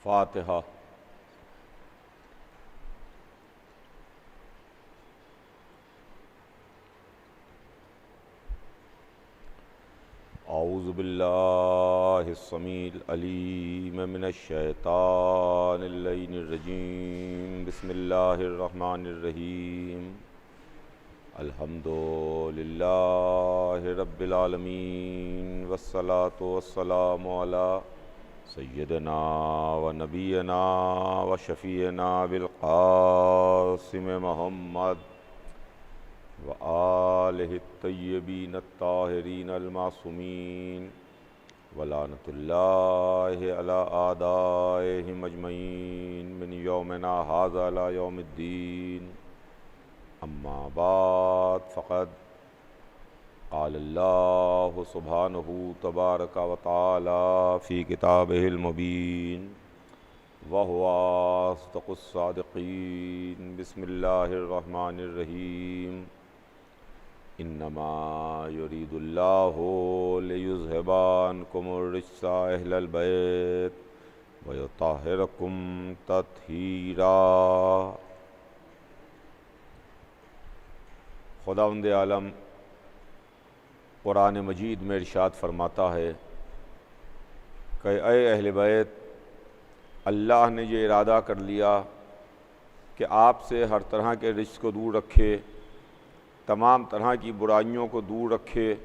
फातिहा। औज़ु बिल्लाहिस समील अलीम मिनश शैतानिर रजीम। बिस्मिल्लाहिर रहमानिर रहीम। अल्हम्दुलिल्लाहि रब्बिल आलमीन वस्सलातु वस्सलामु अला सय्यदना व नबीना व शफ़ीना बिल क़ासिम मुहम्मद व आलिहि तय्यबीन ताहिरीन अल मासूमीन व लानतुल्लाहि अला आदाइहिम अजमईन मिन यौमिना हाज़ा इला यौमिद्दीन। अम्मा बाद फ़क़द क़ालल्लाहु सुब्हानहु तबारक व तआला फ़ी किताबिहिल मुबीन व हुवा अस्दक़ुस सादिक़ीन। बिस्मिल्लाहिर रहमानिर रहीम। इन्नमा युरीदुल्लाहु लियुज़हिबा अन्कुमुर रिज्सा अहलल बैत व युत्तहिरकुम तत्हीरा। खुदावंद आलम कुरान मजीद में इरशाद फरमाता है कि ऐ अहले बैत, अल्लाह ने ये इरादा कर लिया कि आपसे हर तरह के रिज़्क़ को दूर रखे, तमाम तरह की बुराइयों को दूर रखे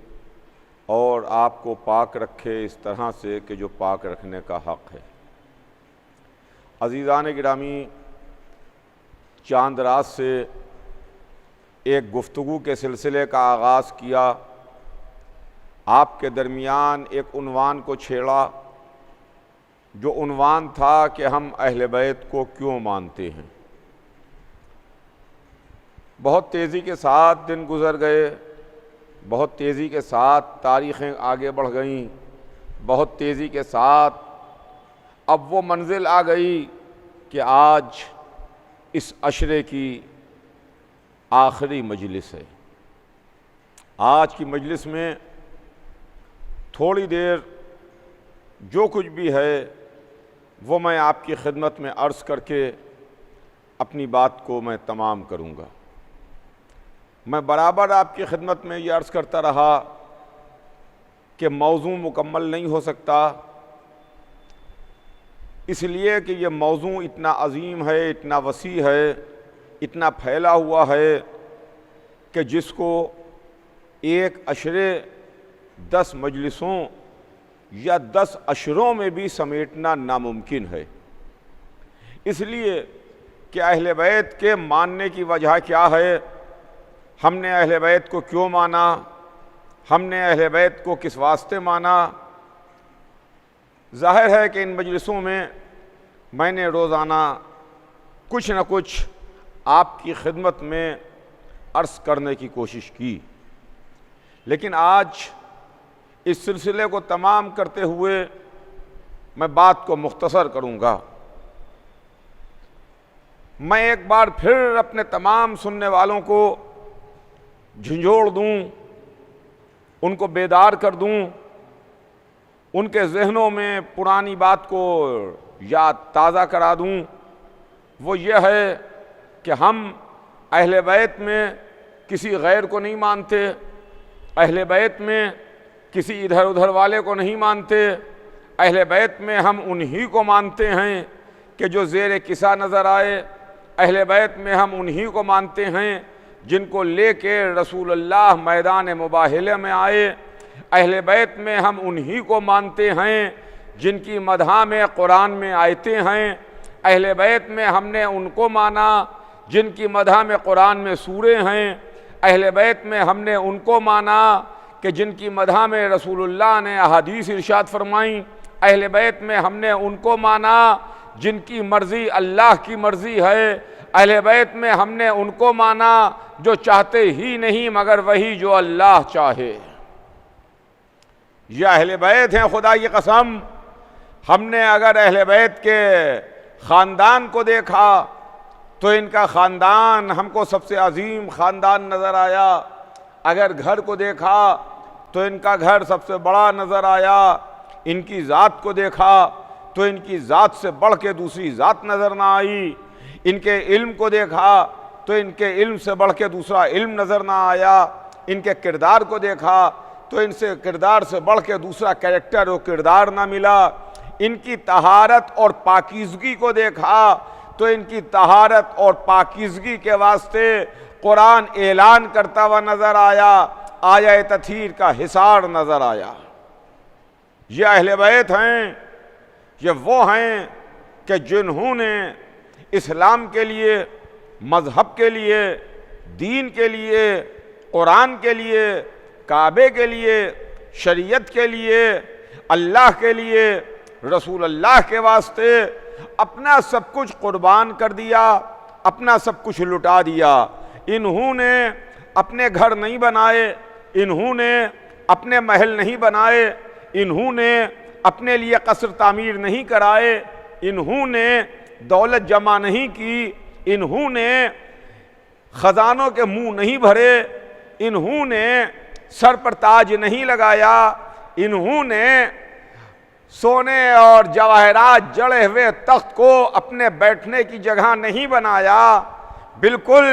और आपको पाक रखे इस तरह से कि जो पाक रखने का हक़ है। अज़ीज़ान गिरामी, चांद रात से एक गुफ्तगू के सिलसिले का आगाज़ किया। आपके दरमियान एक उन्वान को छेड़ा, जो उन्वान था कि हम अहले बैत को क्यों मानते हैं। बहुत तेज़ी के साथ दिन गुज़र गए, बहुत तेज़ी के साथ तारीख़ें आगे बढ़ गईं, बहुत तेज़ी के साथ अब वो मंजिल आ गई कि आज इस अशरे की आखिरी मजलिस है। आज की मजलिस में थोड़ी देर जो कुछ भी है वो मैं आपकी खिदमत में अर्ज़ करके अपनी बात को मैं तमाम करूँगा। मैं बराबर आपकी खिदमत में ये अर्ज़ करता रहा कि मौज़ू मुकम्मल नहीं हो सकता, इसलिए कि ये मौज़ू इतना अज़ीम है, इतना वसी है, इतना फैला हुआ है कि जिसको एक अशरे 10 मजलिसों या 10 अशरों में भी समेटना नामुमकिन है। इसलिए कि अहले बैत के मानने की वजह क्या है, हमने अहले बैत को क्यों माना, हमने अहले बैत को किस वास्ते माना। ज़ाहिर है कि इन मजलिसों में मैंने रोज़ाना कुछ न कुछ आपकी खिदमत में अर्ज़ करने की कोशिश की, लेकिन आज इस सिलसिले को तमाम करते हुए मैं बात को मुख्तसर करूँगा। मैं एक बार फिर अपने तमाम सुनने वालों को झंझोड़ दूँ, उनको बेदार कर दूँ, उनके जहनों में पुरानी बात को याद ताज़ा करा दूँ। वो ये है कि हम अहले बैत में किसी गैर को नहीं मानते, अहले बैत में किसी इधर उधर वाले को नहीं मानते। अहले बैत में हम उन्हीं को मानते हैं कि जो ज़ेर किसा नज़र आए। अहले बैत में हम उन्हीं को मानते हैं जिनको लेके रसूलुल्लाह मैदान मुबाहिले में आए। अहले बैत में हम उन्हीं को मानते हैं जिनकी मदह में कुरान में आयतें हैं। अहले बैत में हमने उनको माना जिनकी मदह में कुरान में सूरे हैं। अहले बैत में हमने उनको माना कि जिनकी मदह में रसूलुल्लाह ने अहादीस इरशाद फरमाई। अहले बैत में हमने उनको माना जिनकी मर्ज़ी अल्लाह की मर्ज़ी है। अहले बैत में हमने उनको माना जो चाहते ही नहीं मगर वही जो अल्लाह चाहे। यह अहले बैत हैं, खुदा की कसम। हमने अगर अहले बैत के ख़ानदान को देखा तो इनका ख़ानदान हमको सबसे अजीम ख़ानदान नज़र आया। अगर घर को देखा तो इनका घर सबसे बड़ा नज़र आया। इनकी ज़ात को देखा तो इनकी ज़ात से बढ़ के दूसरी ज़ात नज़र ना आई। इनके इल्म को देखा तो इनके इल्म से बढ़ के दूसरा इल्म नज़र ना आया। इनके किरदार को देखा तो इनसे किरदार से बढ़ के दूसरा कैरेक्टर और किरदार ना मिला। इनकी तहारत और पाकीज़गी को देखा तो इनकी तहारत और पाकीज़गी के वास्ते कुरान ऐलान करता हुआ नज़र आया, आया तथहीर का हिसार नज़र आया। ये अहले बैत हैं, ये वो हैं कि जिन्होंने इस्लाम के लिए, मज़हब के लिए, दीन के लिए, कुरान के लिए, काबे के लिए, शरीयत के लिए, अल्लाह के लिए, रसूल अल्लाह के वास्ते अपना सब कुछ कुर्बान कर दिया, अपना सब कुछ लुटा दिया। इन्होंने अपने घर नहीं बनाए, इन्होंने अपने महल नहीं बनाए, इन्होंने अपने लिए कसर तामीर नहीं कराए, इन्होंने दौलत जमा नहीं की, इन्होंने ख़जानों के मुंह नहीं भरे, इन्होंने सर पर ताज नहीं लगाया, इन्होंने सोने और जवाहरात जड़े हुए तख्त को अपने बैठने की जगह नहीं बनाया। बिल्कुल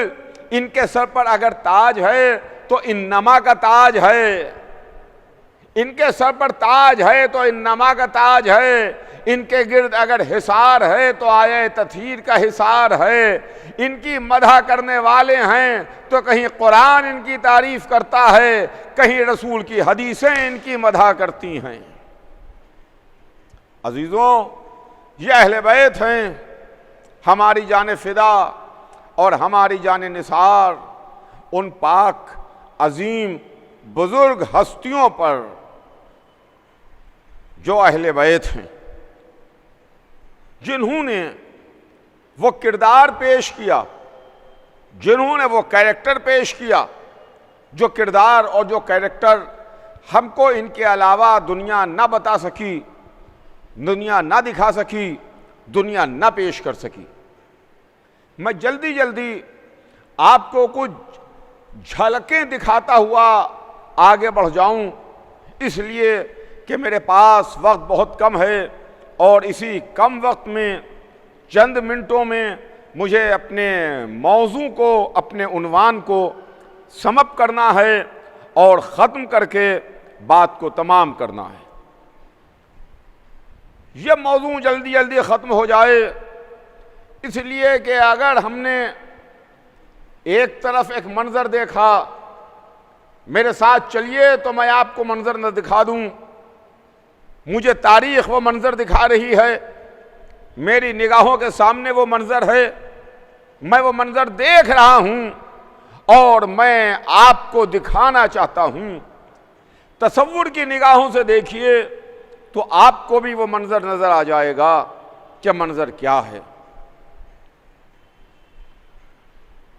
इनके सर पर अगर ताज है तो इन्नमा का ताज है, इनके सर पर ताज है तो इन्नमा का ताज है। इनके गिर्द अगर हिसार है तो आये तथहीर का हिसार है। इनकी मदह करने वाले हैं तो कहीं कुरान इनकी तारीफ करता है, कहीं रसूल की हदीसें इनकी मदह करती हैं। अजीज़ों, ये अहले बैत हैं, हमारी जान फिदा और हमारी जान निसार उन पाक अजीम बुजुर्ग हस्तियों पर जो अहले बैत हैं, जिन्होंने वो किरदार पेश किया, जिन्होंने वो कैरेक्टर पेश किया, जो किरदार और जो कैरेक्टर हमको इनके अलावा दुनिया ना बता सकी, दुनिया ना दिखा सकी, दुनिया ना पेश कर सकी। मैं जल्दी जल्दी आपको कुछ झलकें दिखाता हुआ आगे बढ़ जाऊं, इसलिए कि मेरे पास वक्त बहुत कम है और इसी कम वक्त में चंद मिनटों में मुझे अपने मौजू को, अपने उन्वान को समअप करना है और ख़त्म करके बात को तमाम करना है। यह मौजू जल्दी जल्दी ख़त्म हो जाए, इसलिए कि अगर हमने एक तरफ एक मंज़र देखा, मेरे साथ चलिए तो मैं आपको मंज़र न दिखा दूं। मुझे तारीख़ वो मंज़र दिखा रही है, मेरी निगाहों के सामने वो मंज़र है, मैं वो मंज़र देख रहा हूं और मैं आपको दिखाना चाहता हूं। तसव्वुर की निगाहों से देखिए तो आपको भी वो मंज़र नज़र आ जाएगा कि मंज़र क्या है।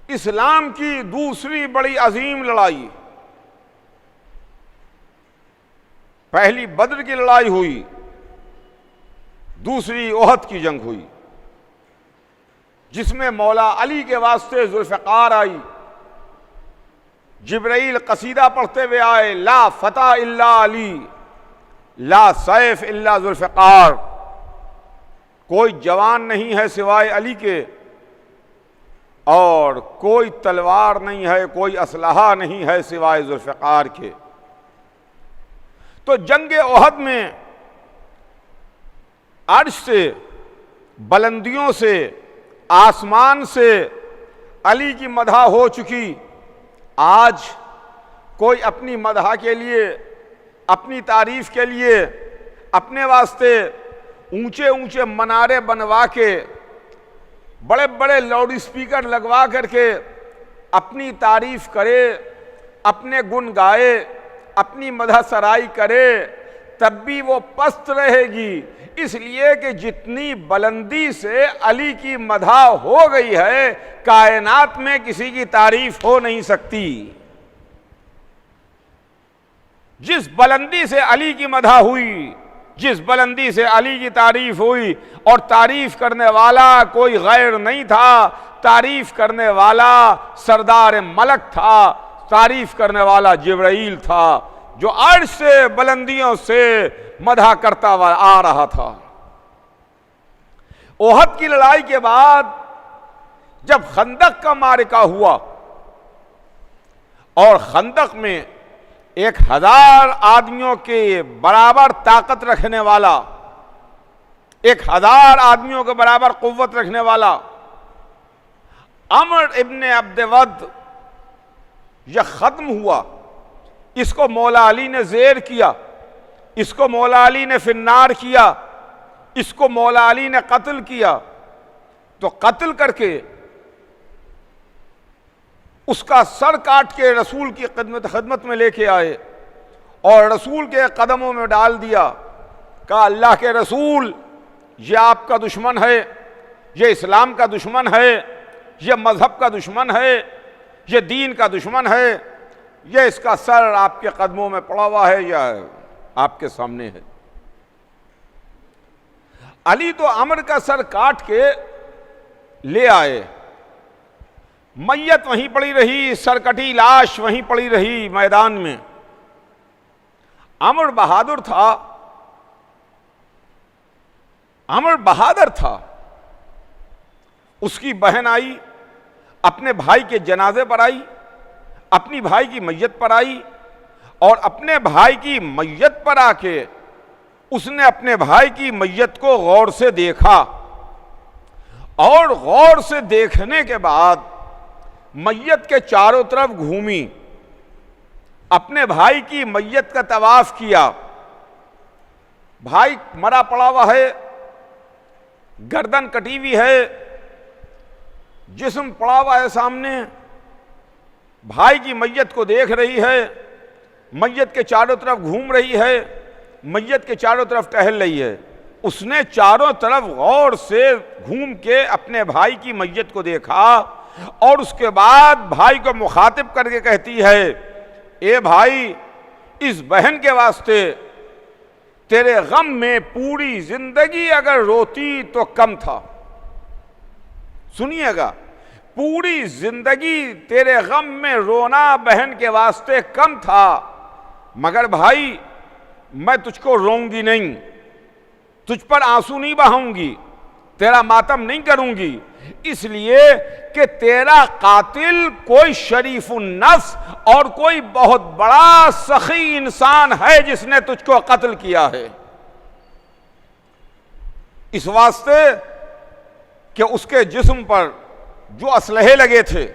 इस्लाम की दूसरी बड़ी अजीम लड़ाई, पहली बद्र की लड़ाई हुई, दूसरी ओहद की जंग हुई, जिसमें मौला अली के वास्ते जुल्फ़िकार आई। जिब्राइल कसीदा पढ़ते हुए आए, ला फतह इल्ला अली, ला सैफ इल्ला जुल्फ़िकार। कोई जवान नहीं है सिवाय अली के और कोई तलवार नहीं है, कोई असलहा नहीं है सिवाय जुल्फ़िकार के। तो जंग ओहद में अर्श से, बुलंदियों से, आसमान से अली की मदह हो चुकी। आज कोई अपनी मदह के लिए, अपनी तारीफ के लिए अपने वास्ते ऊंचे ऊंचे मनारे बनवा के, बड़े बड़े लाउड स्पीकर लगवा करके अपनी तारीफ करे, अपने गुण गाए, अपनी मदह सराई करे, तब भी वो पस्त रहेगी, इसलिए कि जितनी बुलंदी से अली की मदह हो गई है, कायनात में किसी की तारीफ हो नहीं सकती। जिस बुलंदी से अली की मदह हुई, जिस बुलंदी से अली की तारीफ हुई, और तारीफ करने वाला कोई गैर नहीं था, तारीफ करने वाला सरदार मलक था, तारीफ करने वाला जिब्राइल था, जो अर्श से बुलंदियों से मदह करता हुआ आ रहा था। ओहद की लड़ाई के बाद जब खंदक का मारिका हुआ और खंदक में 1000 आदमियों के बराबर ताकत रखने वाला, 1000 आदमियों के बराबर कुव्वत रखने वाला अमर इब्ने अब्दवद यह खत्म हुआ। इसको मौला अली ने ज़ेर किया, इसको मौला अली ने फिन्नार किया, इसको मौला अली ने कत्ल किया। तो कत्ल करके उसका सर काट के रसूल की खिदमत में लेके आए और रसूल के कदमों में डाल दिया। कहा अल्लाह के रसूल, ये आपका दुश्मन है, ये इस्लाम का दुश्मन है, ये मजहब का दुश्मन है, ये दीन का दुश्मन है, ये इसका सर आपके कदमों में पड़ा हुआ है या आपके सामने है। अली तो अमर का सर काट के ले आए, मैयत वहीं पड़ी रही, सरकटी लाश वहीं पड़ी रही मैदान में। अमर बहादुर था, अमर बहादुर था। उसकी बहन आई, अपने भाई के जनाजे पर आई, अपनी भाई की मैयत पर आई और अपने भाई की मैयत पर आके उसने अपने भाई की मैयत को गौर से देखा और गौर से देखने के बाद मैयत के चारों तरफ घूमी, अपने भाई की मैयत का तवाफ किया। भाई मरा पड़ा हुआ है, गर्दन कटी हुई है, जिस्म पड़ा हुआ है सामने, भाई की मैयत को देख रही है, मैयत के चारों तरफ घूम रही है, मैयत के चारों तरफ टहल रही है। उसने चारों तरफ गौर से घूम के अपने भाई की मैयत को देखा और उसके बाद भाई को मुखातिब करके कहती है, ए भाई, इस बहन के वास्ते तेरे गम में पूरी जिंदगी अगर रोती तो कम था। सुनिएगा, पूरी जिंदगी तेरे गम में रोना बहन के वास्ते कम था, मगर भाई मैं तुझको रोऊंगी नहीं, तुझ पर आंसू नहीं बहाऊंगी, तेरा मातम नहीं करूंगी, इसलिए कि तेरा कातिल कोई शरीफुन नफ्स और कोई बहुत बड़ा सखी इंसान है जिसने तुझको कत्ल किया है। इस वास्ते कि उसके जिस्म पर जो असलहे लगे थे,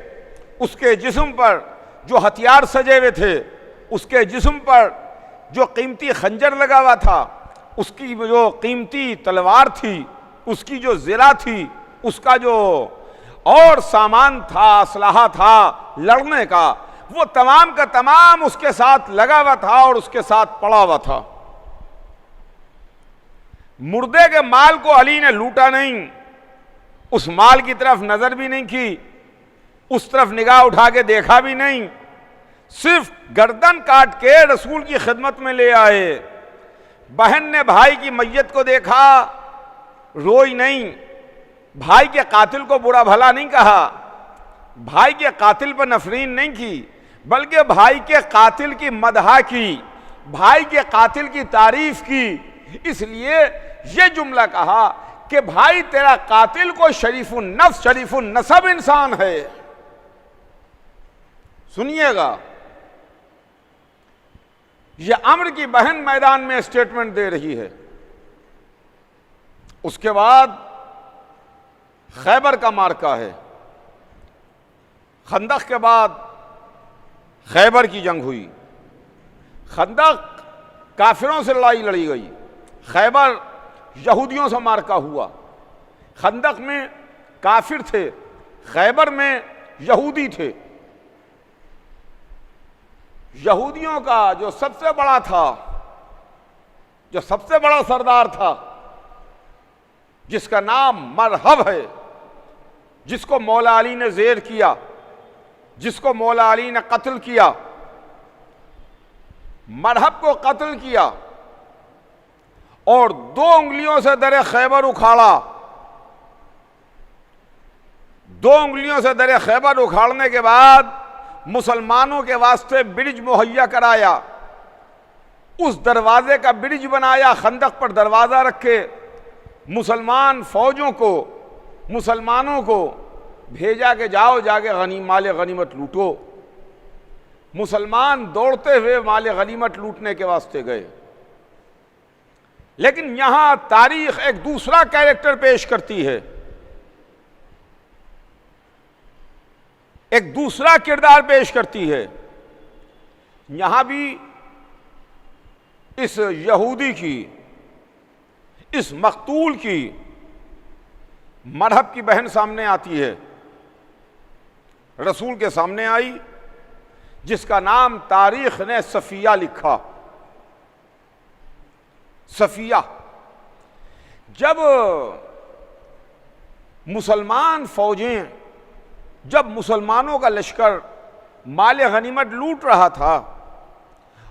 उसके जिस्म पर जो हथियार सजे हुए थे, उसके जिस्म पर जो कीमती खंजर लगा हुआ था, उसकी जो कीमती तलवार थी, उसकी जो ज़िरा थी, उसका जो और सामान था, असलहा था लड़ने का, वो तमाम का तमाम उसके साथ लगा हुआ था और उसके साथ पड़ा हुआ था। मुर्दे के माल को अली ने लूटा नहीं, उस माल की तरफ नजर भी नहीं की, उस तरफ निगाह उठा के देखा भी नहीं, सिर्फ गर्दन काट के रसूल की खिदमत में ले आए। बहन ने भाई की मैयत को देखा, रोई नहीं, भाई के कातिल को बुरा भला नहीं कहा, भाई के कातिल पर नफरीन नहीं की, बल्कि भाई के कातिल की मदहा की, भाई के कातिल की तारीफ की। इसलिए यह जुमला कहा कि भाई तेरा कातिल कोई शरीफुन नफ्स, शरीफुन नसब इंसान है। सुनिएगा, यह अम्र की बहन मैदान में स्टेटमेंट दे रही है। उसके बाद खैबर का मार्का है। खंदक के बाद खैबर की जंग हुई। खंदक काफिरों से लड़ाई लड़ी गई, खैबर यहूदियों से मार्का हुआ। खंदक में काफिर थे, खैबर में यहूदी थे। यहूदियों का जो सबसे बड़ा था, जो सबसे बड़ा सरदार था, जिसका नाम मरहब है, जिसको मौला अली ने ज़ेर किया, जिसको मौला अली ने कत्ल किया, मरहब को कत्ल किया और 2 उंगलियों से दरे खैबर उखाड़ा। 2 उंगलियों से दरे खैबर उखाड़ने के बाद मुसलमानों के वास्ते ब्रिज मुहैया कराया, उस दरवाजे का ब्रिज बनाया, खंदक पर दरवाजा रखे मुसलमान फौजों को, मुसलमानों को भेजा कि जाओ जाके माल गनीमत लूटो। मुसलमान दौड़ते हुए माल गनीमत लूटने के वास्ते गए। लेकिन यहां तारीख एक दूसरा कैरेक्टर पेश करती है, एक दूसरा किरदार पेश करती है। यहां भी इस यहूदी की, इस मकतूल की मरहब की बहन सामने आती है, रसूल के सामने आई, जिसका नाम तारीख ने सफिया लिखा। सफिया। जब मुसलमान फौजें, जब मुसलमानों का लश्कर माल गनीमत लूट रहा था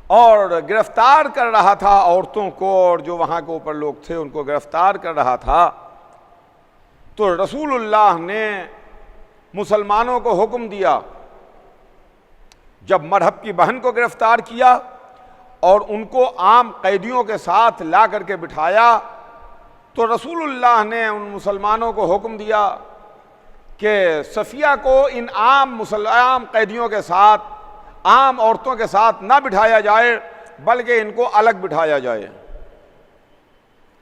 और गिरफ्तार कर रहा था औरतों को, और जो वहां के ऊपर लोग थे उनको गिरफ्तार कर रहा था, तो रसूलुल्लाह ने मुसलमानों को हुक्म दिया, जब मरहब की बहन को गिरफ्तार किया और उनको आम कैदियों के साथ ला करके बिठाया, तो रसूलुल्लाह ने उन मुसलमानों को हुक्म दिया कि सफिया को इन आम कैदियों के साथ, आम औरतों के साथ ना बिठाया जाए, बल्कि इनको अलग बिठाया जाए।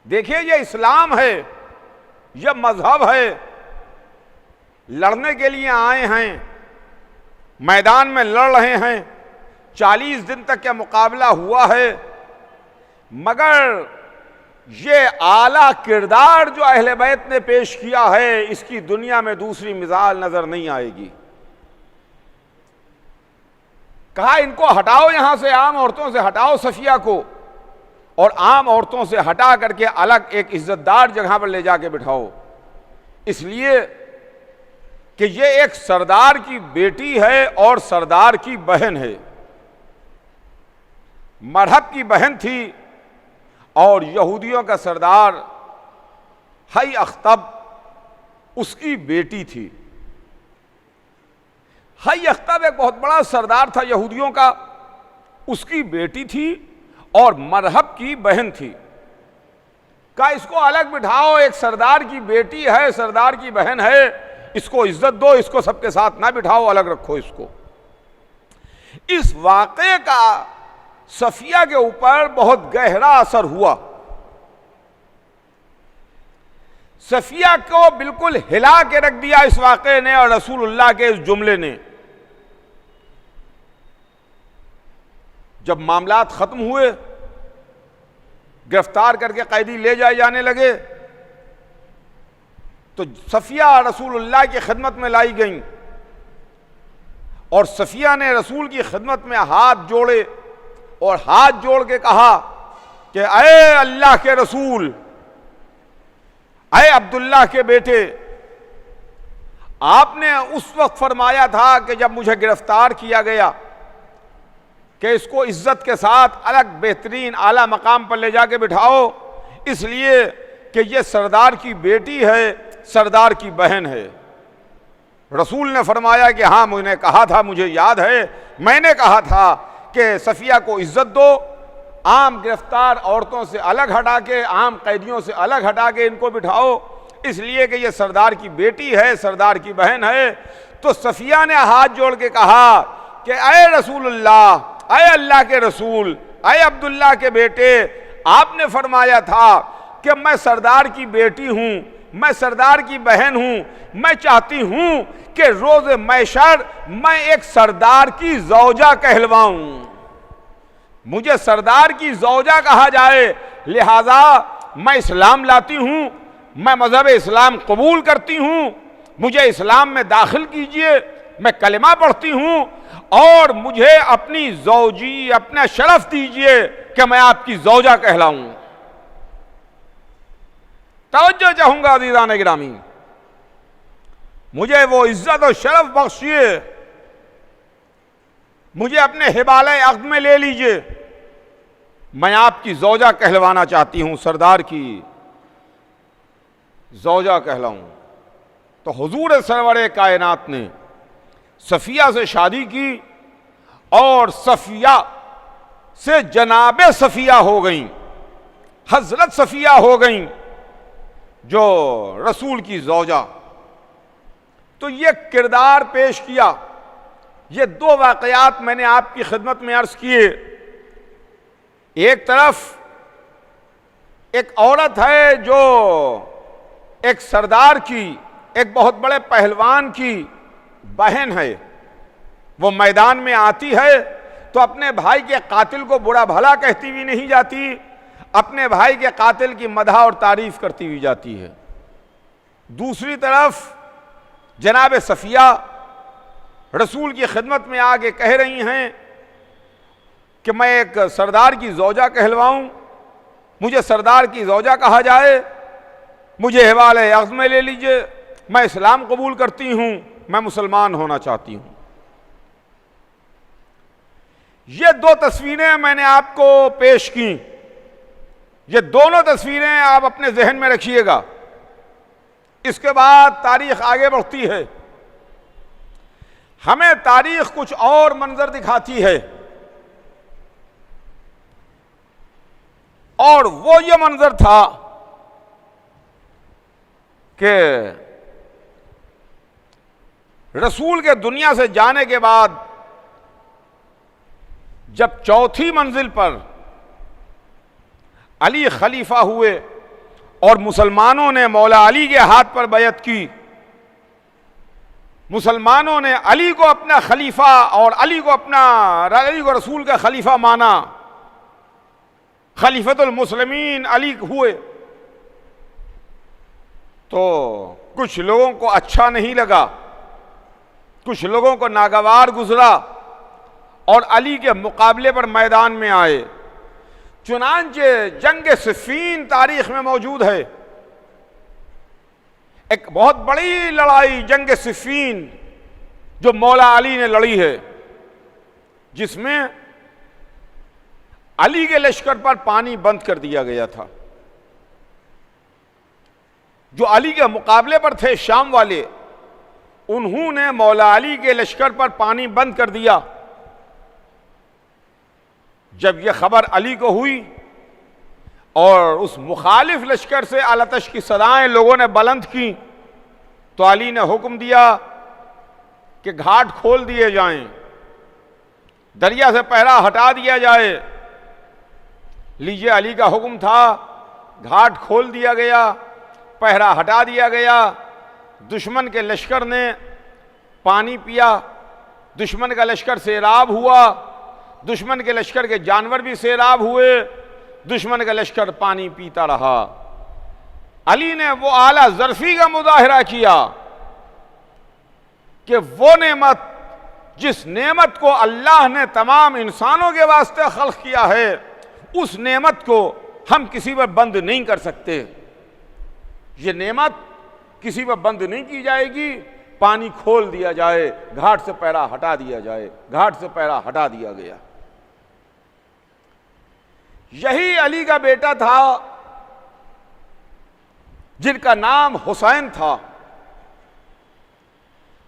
देखिए, ये इस्लाम है, यह मजहब है। लड़ने के लिए आए हैं, मैदान में लड़ रहे हैं, 40 दिन तक का मुकाबला हुआ है, मगर ये आला किरदार जो अहले बैत ने पेश किया है, इसकी दुनिया में दूसरी मिसाल नजर नहीं आएगी। कहा इनको हटाओ यहां से, आम औरतों से हटाओ सफिया को, और आम औरतों से हटा करके अलग एक इज्जतदार जगह पर ले जाके बिठाओ, इसलिए कि ये एक सरदार की बेटी है और सरदार की बहन है। मरहब की बहन थी और यहूदियों का सरदार हई अख्तब उसकी बेटी थी। हई अख्तब एक बहुत बड़ा सरदार था यहूदियों का, उसकी बेटी थी और मरहब की बहन थी। कहा इसको अलग बिठाओ, एक सरदार की बेटी है, सरदार की बहन है, इसको इज्जत दो, इसको सबके साथ ना बिठाओ, अलग रखो इसको। इस वाक़े का सफिया के ऊपर बहुत गहरा असर हुआ। सफिया को बिल्कुल हिला के रख दिया इस वाक़े ने और रसूलुल्लाह के इस जुमले ने। जब मामलात खत्म हुए, गिरफ्तार करके कैदी ले जाए जाने लगे, तो सफिया रसूलुल्लाह की खिदमत में लाई गईं और सफिया ने रसूल की खिदमत में हाथ जोड़े और हाथ जोड़ के कहा कि अये अल्लाह के रसूल, अये अब्दुल्लाह के बेटे, आपने उस वक्त फरमाया था कि जब मुझे गिरफ्तार किया गया कि इसको इज्जत के साथ अलग बेहतरीन आला मकाम पर ले जाके बिठाओ, इसलिए कि ये सरदार की बेटी है, सरदार की बहन है। रसूल ने फरमाया कि हाँ, मुझे कहा था, मुझे याद है, मैंने कहा था कि सफिया को इज्जत दो, आम गिरफ्तार औरतों से अलग हटा के, आम कैदियों से अलग हटा के इनको बिठाओ, इसलिए कि ये सरदार की बेटी है, सरदार की बहन है। तो सफिया ने हाथ जोड़ के कहा कि अय रसूलुल्लाह, अय अल्लाह के रसूल, अय अब्दुल्लाह के बेटे, आपने फरमाया था कि मैं सरदार की बेटी हूं, मैं सरदार की बहन हूं, मैं चाहती हूं कि रोज मैशर मैं एक सरदार की जौजा कहलवाऊं, मुझे सरदार की जौजा कहा जाए, लिहाजा मैं इस्लाम लाती हूं, मैं मजहब इस्लाम कबूल करती हूं, मुझे इस्लाम में दाखिल कीजिए, मैं कलिमा पढ़ती हूं और मुझे अपनी जौजी, अपना शरफ दीजिए कि मैं आपकी जौजा कहलाऊं। तवज्जो चाहूंगा अज़ीज़ान गिरामी, मुझे वो इज्जत और शरफ बख्शिए, मुझे अपने हिबाले अक़्द में ले लीजिए, मैं आपकी जौजा कहलवाना चाहती हूं, सरदार की जौजा कहलाऊं। तो हुजूर सरवरे कायनात ने सफिया से शादी की और सफिया से जनाबे सफिया हो गई, हजरत सफिया हो गई। जो रसूल की ज़ौजा। तो ये किरदार पेश किया। ये दो वाक़यात मैंने आपकी खिदमत में अर्ज़ किए। एक तरफ एक औरत है जो एक सरदार की, एक बहुत बड़े पहलवान की बहन है। वो मैदान में आती है तो अपने भाई के कातिल को बुरा भला कहती हुई नहीं जाती, अपने भाई के कातिल की मदह और तारीफ करती हुई जाती है। दूसरी तरफ जनाब सफिया रसूल की खिदमत में आगे कह रही हैं कि मैं एक सरदार की ज़ौजा कहलवाऊं, मुझे सरदार की ज़ौजा कहा जाए, मुझे हवाले अज़्म में ले लीजिए, मैं इस्लाम कबूल करती हूं, मैं मुसलमान होना चाहती हूं। ये दो तस्वीरें मैंने आपको पेश की। ये दोनों तस्वीरें आप अपने जहन में रखिएगा। इसके बाद तारीख आगे बढ़ती है। हमें तारीख कुछ और मंजर दिखाती है, और वो ये मंजर था कि रसूल के दुनिया से जाने के बाद जब चौथी मंजिल पर अली खलीफा हुए और मुसलमानों ने मौला अली के हाथ पर बैयत की, मुसलमानों ने अली को अपना खलीफा और अली को रसूल का खलीफा माना, खलीफतुल मुस्लिमीन अली हुए, तो कुछ लोगों को अच्छा नहीं लगा, कुछ लोगों को नागवार गुजरा और अली के मुकाबले पर मैदान में आए। चुनांचे जंग सिफ़ीन तारीख में मौजूद है। एक बहुत बड़ी लड़ाई जंग सिफ़ीन जो मौला अली ने लड़ी है, जिसमें अली के लश्कर पर पानी बंद कर दिया गया था। जो अली के मुकाबले पर थे शाम वाले, उन्होंने मौला अली के लश्कर पर पानी बंद कर दिया। जब यह खबर अली को हुई और उस मुखालिफ लश्कर से आलतश की सदाएं लोगों ने बुलंद की, तो अली ने हुक्म दिया कि घाट खोल दिए जाएं, दरिया से पहरा हटा दिया जाए। लीजिए, अली का हुक्म था, घाट खोल दिया गया, पहरा हटा दिया गया। दुश्मन के लश्कर ने पानी पिया, दुश्मन का लश्कर सैराब हुआ, दुश्मन के लश्कर के जानवर भी सैराब हुए, दुश्मन का लश्कर पानी पीता रहा। अली ने वो आला ज़र्फ़ी का मुज़ाहिरा किया कि वो नेमत, जिस नेमत को अल्लाह ने तमाम इंसानों के वास्ते खल्क़ किया है, उस नेमत को हम किसी पर बंद नहीं कर सकते। ये नेमत किसी पर बंद नहीं की जाएगी। पानी खोल दिया जाए, घाट से पैरा हटा दिया जाए। घाट से पैरा हटा दिया गया। यही अली का बेटा था जिनका नाम हुसैन था।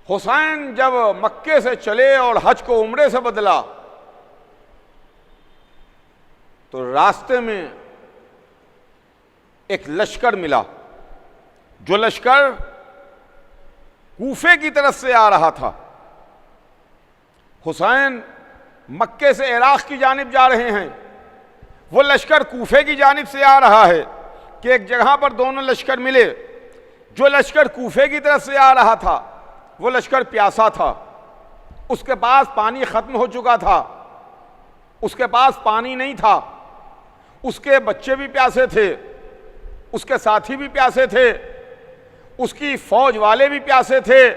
हुसैन जब मक्के से चले और हज को उम्रे से बदला, तो रास्ते में एक लश्कर मिला, जो लश्कर कूफे की तरफ से आ रहा था। हुसैन मक्के से इराक की जानिब जा रहे हैं, वो लश्कर कूफे की जानिब से आ रहा है कि एक जगह पर दोनों लश्कर मिले। जो लश्कर कूफे की तरफ से आ रहा था, वो लश्कर प्यासा था, उसके पास पानी ख़त्म हो चुका था, उसके पास पानी नहीं था, उसके बच्चे भी प्यासे थे, उसके साथी भी प्यासे थे, उसकी फौज वाले भी प्यासे थे।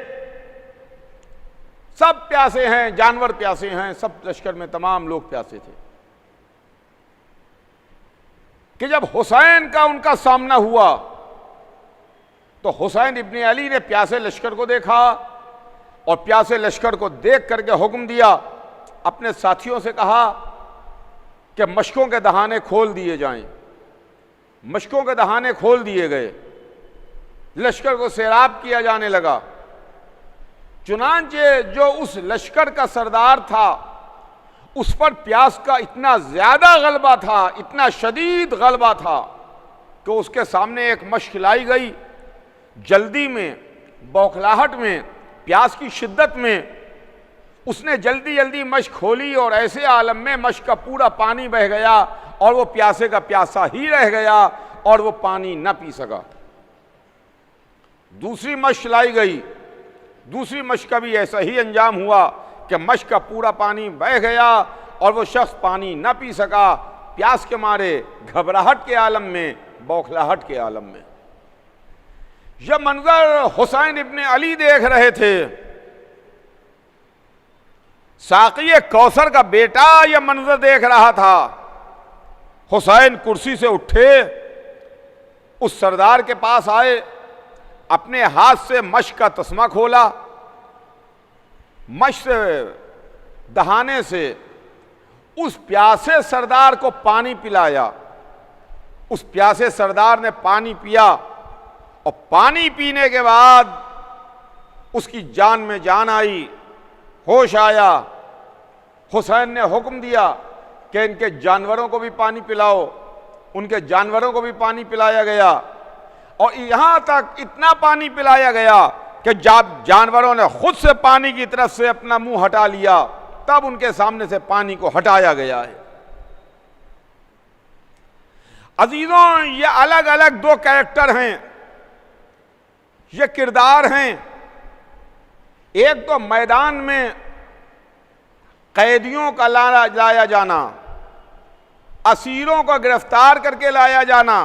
सब प्यासे हैं, जानवर प्यासे हैं, सब लश्कर में तमाम लोग प्यासे थे। कि जब हुसैन का उनका सामना हुआ, तो हुसैन इब्ने अली ने प्यासे लश्कर को देखा और प्यासे लश्कर को देख करके हुक्म दिया, अपने साथियों से कहा कि मशकों के दहाने खोल दिए जाएं। मशकों के दहाने खोल दिए गए, लश्कर को सैराब किया जाने लगा। चुनांचे जो उस लश्कर का सरदार था, उस पर प्यास का इतना ज्यादा गलबा था, इतना शदीद गलबा था कि उसके सामने एक मशक लाई गई। जल्दी में, बौखलाहट में, प्यास की शिद्दत में उसने जल्दी जल्दी मशक खोली और ऐसे आलम में मशक का पूरा पानी बह गया और वो प्यासे का प्यासा ही रह गया और वो पानी न पी सका। दूसरी मशक लाई गई, दूसरी मशक का भी ऐसा ही अंजाम हुआ कि मशक का पूरा पानी बह गया और वो शख्स पानी न पी सका, प्यास के मारे, घबराहट के आलम में, बौखलाहट के आलम में। यह मंजर हुसैन इब्ने अली देख रहे थे। साक़ी कौसर का बेटा यह मंजर देख रहा था। हुसैन कुर्सी से उठे, उस सरदार के पास आए, अपने हाथ से मशक का तस्मा खोला, मशक से दहाने से उस प्यासे सरदार को पानी पिलाया। उस प्यासे सरदार ने पानी पिया और पानी पीने के बाद उसकी जान में जान आई, होश आया। हुसैन ने हुक्म दिया कि इनके जानवरों को भी पानी पिलाओ। उनके जानवरों को भी पानी पिलाया गया और यहां तक इतना पानी पिलाया गया कि जब जानवरों ने खुद से पानी की तरफ से अपना मुंह हटा लिया तब उनके सामने से पानी को हटाया गया है। अजीजों, ये अलग अलग दो कैरेक्टर हैं, ये किरदार हैं। एक तो मैदान में कैदियों का लाया जाना, असीरों को गिरफ्तार करके लाया जाना,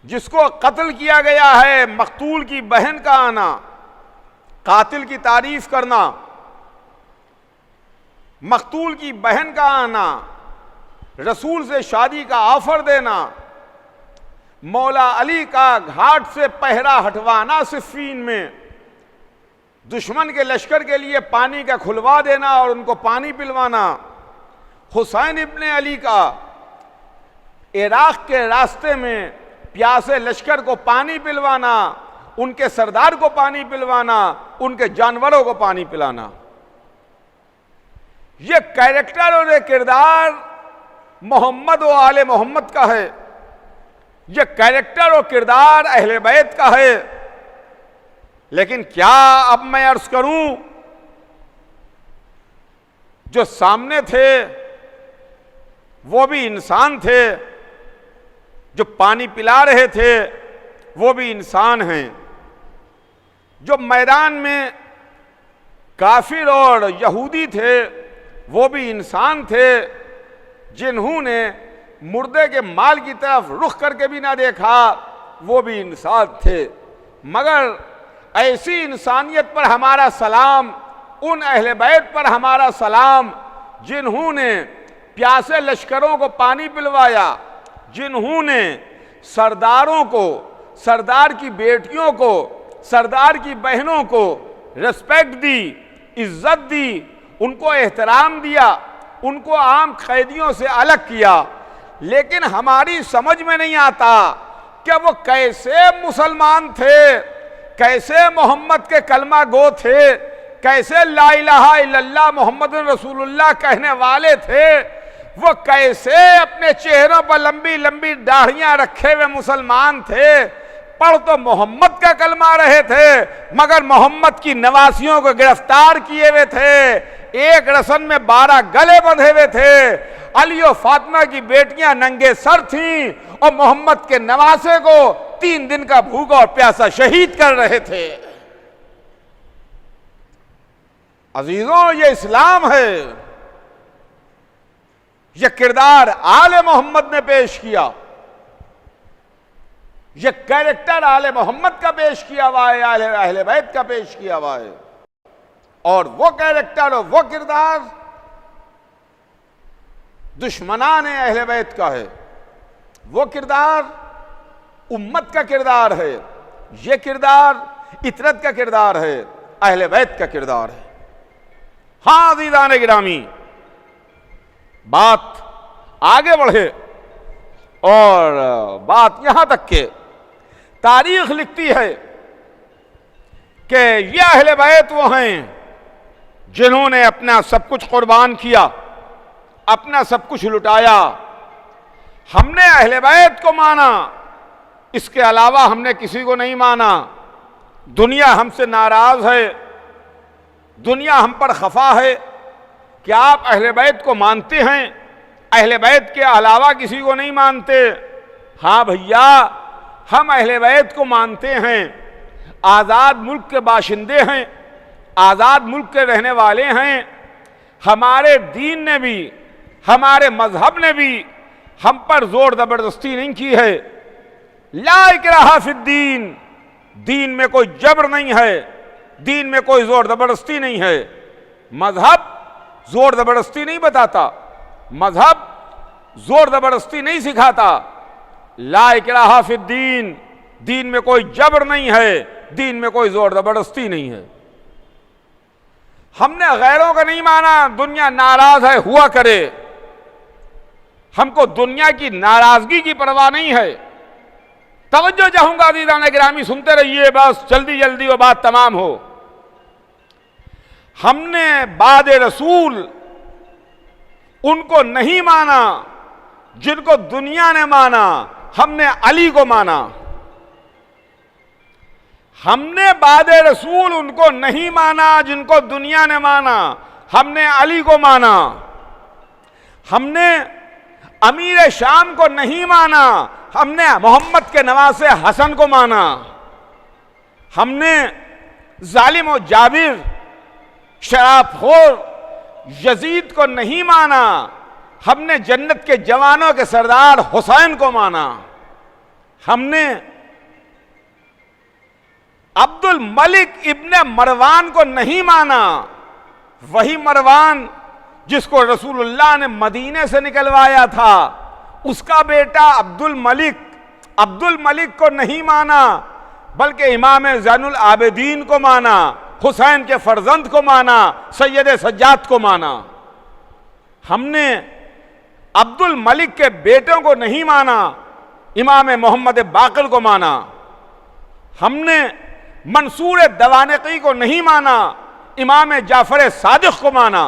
जिसको कत्ल किया गया है, मकतूल की बहन का आना, कातिल की तारीफ करना, मकतूल की बहन का आना, रसूल से शादी का ऑफर देना, मौला अली का घाट से पहरा हटवाना, सिफ़ीन में दुश्मन के लश्कर के लिए पानी का खुलवा देना और उनको पानी पिलवाना, हुसैन इब्ने अली का इराक के रास्ते में प्यासे लश्कर को पानी पिलवाना, उनके सरदार को पानी पिलवाना, उनके जानवरों को पानी पिलाना। ये कैरेक्टर और ये किरदार मोहम्मद व आले मोहम्मद का है। ये कैरेक्टर और किरदार अहले बैत का है। लेकिन क्या अब मैं अर्ज करूं, जो सामने थे वो भी इंसान थे, जो पानी पिला रहे थे वो भी इंसान हैं, जो मैदान में काफिर और यहूदी थे वो भी इंसान थे, जिन्होंने मुर्दे के माल की तरफ रुख करके भी ना देखा वो भी इंसान थे। मगर ऐसी इंसानियत पर हमारा सलाम, उन अहले बैत पर हमारा सलाम जिन्होंने प्यासे लश्करों को पानी पिलवाया, जिन्होंने सरदारों को, सरदार की बेटियों को, सरदार की बहनों को रिस्पेक्ट दी, इज्जत दी, उनको एहतराम दिया, उनको आम कैदियों से अलग किया। लेकिन हमारी समझ में नहीं आता कि वो कैसे मुसलमान थे, कैसे मोहम्मद के कलमा गो थे, कैसे ला इलाहा इल्लल्लाह मोहम्मद रसूलुल्लाह कहने वाले थे, वो कैसे अपने चेहरों पर लंबी लंबी दाढ़ियां रखे हुए मुसलमान थे। पढ़ तो मोहम्मद का कलमा रहे थे मगर मोहम्मद की नवासियों को गिरफ्तार किए हुए थे, एक रसन में 12 गले बंधे हुए थे। अली और फातिमा की बेटियां नंगे सर थीं और मोहम्मद के नवासे को 3 दिन का भूखा और प्यासा शहीद कर रहे थे। अजीजों, ये इस्लाम है। यह किरदार आले मोहम्मद ने पेश किया, यह कैरेक्टर आले मोहम्मद का पेश किया हुआ है, अहले बैत का पेश किया हुआ है। और वो कैरेक्टर और वो किरदार दुश्मनान अहले बैत का है। वो किरदार उम्मत का किरदार है, ये किरदार इतरत का किरदार है, अहले बैत का किरदार है। हाँ अज़ीज़ान गिरामी, बात आगे बढ़े और बात यहां तक के तारीख लिखती है कि ये अहले बैत वो हैं जिन्होंने अपना सब कुछ कुर्बान किया, अपना सब कुछ लुटाया। हमने अहले बैत को माना, इसके अलावा हमने किसी को नहीं माना। दुनिया हमसे नाराज है, दुनिया हम पर खफा है। क्या आप अहले बैत को मानते हैं? अहले बैत के अलावा किसी को नहीं मानते? हाँ भैया, हम अहले बैत को मानते हैं। आज़ाद मुल्क के बाशिंदे हैं, आज़ाद मुल्क के रहने वाले हैं। हमारे दीन ने भी, हमारे मजहब ने भी हम पर जोर जबरदस्ती नहीं की है। ला इकराहा फिद्दीन, दीन में कोई जबर नहीं है, दीन में कोई जोर जबरदस्ती नहीं है। मजहब जोर जबरदस्ती नहीं बताता, मजहब जोर जबरदस्ती नहीं सिखाता। ला इकराहा फिद्दीन, दीन में कोई जबर नहीं है, दीन में कोई जोर जबरदस्ती नहीं है। हमने गैरों का नहीं माना, दुनिया नाराज है हुआ करे, हमको दुनिया की नाराजगी की परवाह नहीं है। तवज्जो चाहूंगा अज़ीज़ान गिरामी, सुनते रहिए, बस जल्दी जल्दी वो बात तमाम हो। हमने बाद रसूल उनको नहीं माना जिनको दुनिया ने माना, हमने अली को माना। हमने बाद रसूल उनको नहीं माना जिनको दुनिया ने माना, हमने अली को माना। हमने अमीर शाम को नहीं माना, हमने मोहम्मद के नवासे हसन को माना। हमने जालिम और जाबिर शराबखोर यजीद को नहीं माना, हमने जन्नत के जवानों के सरदार हुसैन को माना। हमने अब्दुल मलिक इब्ने मरवान को नहीं माना, वही मरवान जिसको रसूलुल्लाह ने मदीने से निकलवाया था, उसका बेटा अब्दुल मलिक को नहीं माना, बल्कि इमाम ज़ैनुल आबिदीन को माना, हुसैन के फर्जंद को माना, सैयद सज्जाद को माना। हमने अब्दुल मलिक के बेटों को नहीं माना, इमाम मोहम्मद बाक़िर को माना। हमने मंसूर दवानकी को नहीं माना, इमाम जाफर सादिक को माना।